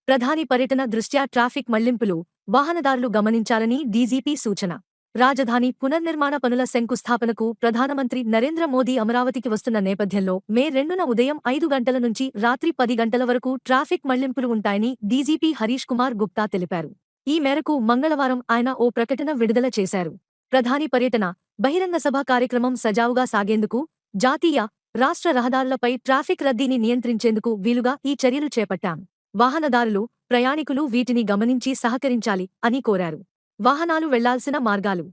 ప్రధాని పర్యటన దృష్ట్యా ట్రాఫిక్ మళ్లింపులు, వాహనదారులు గమనించాలని డీజీపీ సూచన. రాజధాని పునర్నిర్మాణ పనుల శంకుస్థాపనకు ప్రధానమంత్రి నరేంద్ర మోదీ అమరావతికి వస్తున్న నేపథ్యంలో మే 2న ఉదయం 5 గంటల నుంచి రాత్రి 10 గంటల వరకు ట్రాఫిక్ మళ్లింపులు ఉంటాయని డీజీపీ హరీష్ కుమార్ గుప్తా తెలిపారు. ఈ మేరకు మంగళవారం ఆయన ఓ ప్రకటన విడుదల చేశారు. ప్రధాని పర్యటన, బహిరంగ సభ కార్యక్రమం సజావుగా సాగేందుకు జాతీయ, రాష్ట్ర రహదారులపై ట్రాఫిక్ రద్దీని నియంత్రించేందుకు వీలుగా ఈ చర్యలు చేపట్టాం. వాహనదారులు, ప్రయాణికులు వీటిని గమనించి సహకరించాలి అని కోరారు. వాహనాలు వెళ్లాల్సిన మార్గాలు: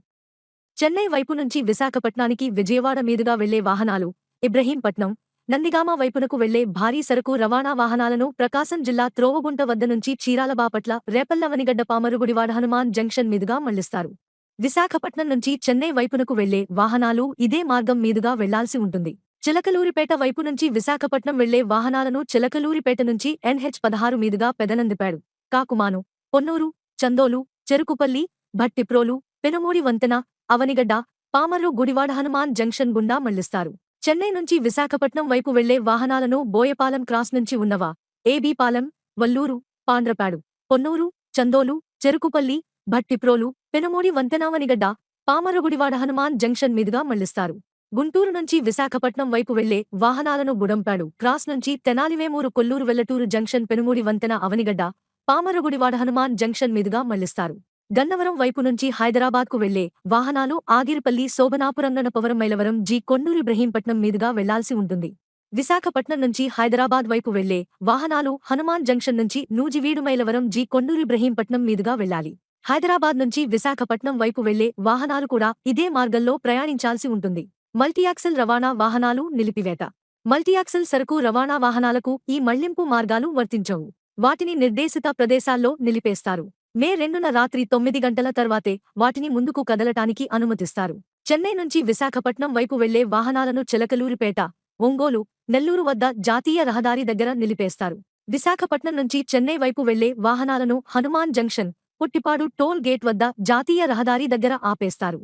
చెన్నై వైపు నుంచి విశాఖపట్నానికి విజయవాడ మీదుగా వెళ్లే వాహనాలు, ఇబ్రహీంపట్నం, నందిగామ వైపునకు వెళ్లే భారీ సరకు రవాణా వాహనాలను ప్రకాశం జిల్లా త్రోవగుంట వద్ద నుంచి చీరాలబాపట్ల, రేపల్లవనిగడ్డ, పామరుగుడివాడ, హనుమాన్ జంక్షన్ మీదుగా మళ్లిస్తారు. విశాఖపట్నం నుంచి చెన్నై వైపునకు వెళ్లే వాహనాలు ఇదే మార్గం మీదుగా వెళ్లాల్సి ఉంటుంది. చిలకలూరిపేట వైపు నుంచి విశాఖపట్నం వెళ్లే వాహనాలను చిలకలూరిపేట నుంచి NH-16 మీదుగా పెదనందిపాడు, కాకుమాను, పొన్నూరు, చందోలు, చెరుకుపల్లి, భట్టిప్రోలు, పెనుమూడి వంతెన, అవనిగడ్డ, పామర్రు గుడివాడ, హనుమాన్ జంక్షన్ గుండా మళ్లిస్తారు. చెన్నై నుంచి విశాఖపట్నం వైపు వెళ్లే వాహనాలను బోయపాలెం క్రాస్ నుంచి ఉన్నవా, AB పాలెం, వల్లూరు, పాండ్రపాడు, పొన్నూరు, చందోలు, చెరుకుపల్లి, భట్టిప్రోలు, పెనుమూడి వంతెన, అవనిగడ్డ, పామర్రుగుడివాడ, హనుమాన్ జంక్షన్ మీదుగా మళ్లిస్తారు. గుంటూరు నుంచి విశాఖపట్నం వైపు వెళ్లే వాహనాలను బుడంపాడు క్రాస్ నుంచి తెనాలివేమూరు, కొల్లూరు, వెల్లటూరు జంక్షన్, పెనుమూడి వంతెన, అవనిగడ్డ, పామర్రుగుడివాడ, హనుమాన్ జంక్షన్ మీదుగా మళ్లిస్తారు. గన్నవరం వైపు నుంచి హైదరాబాద్కు వెళ్లే వాహనాలు ఆగిరిపల్లి, శోభనాపురం, గణపవరం, మైలవరం, కొండూరు, ఇబ్రహీంపట్నం మీదుగా వెళ్లాల్సి ఉంటుంది. విశాఖపట్నం నుంచి హైదరాబాద్ వైపు వెళ్లే వాహనాలు హనుమాన్ జంక్షన్ నుంచి నూజివీడు, మైలవరం, కొండూరు, ఇబ్రహీంపట్నం మీదుగా వెళ్లాలి. హైదరాబాద్ నుంచి విశాఖపట్నం వైపు వెళ్లే వాహనాలు కూడా ఇదే మార్గంలో ప్రయాణించాల్సి ఉంటుంది. మల్టీయాక్సిల్ రవాణా వాహనాలు నిలిపివేత: మల్టీయాక్సిల్ సరకు రవాణా వాహనాలకు ఈ మళ్లింపు మార్గాలు వర్తించవు. వాటిని నిర్దేశిత ప్రదేశాల్లో నిలిపేస్తారు. మే 2న రాత్రి 9 గంటల తర్వాతే వాటిని ముందుకు కదలటానికి అనుమతిస్తారు. చెన్నై నుంచి విశాఖపట్నం వైపు వెళ్లే వాహనాలను చిలకలూరిపేట, ఒంగోలు, నెల్లూరు వద్ద జాతీయ రహదారి దగ్గర నిలిపేస్తారు. విశాఖపట్నం నుంచి చెన్నై వైపు వెళ్లే వాహనాలను Hanuman junction, Puttipadu toll gate వద్ద జాతీయ రహదారి దగ్గర ఆపేస్తారు.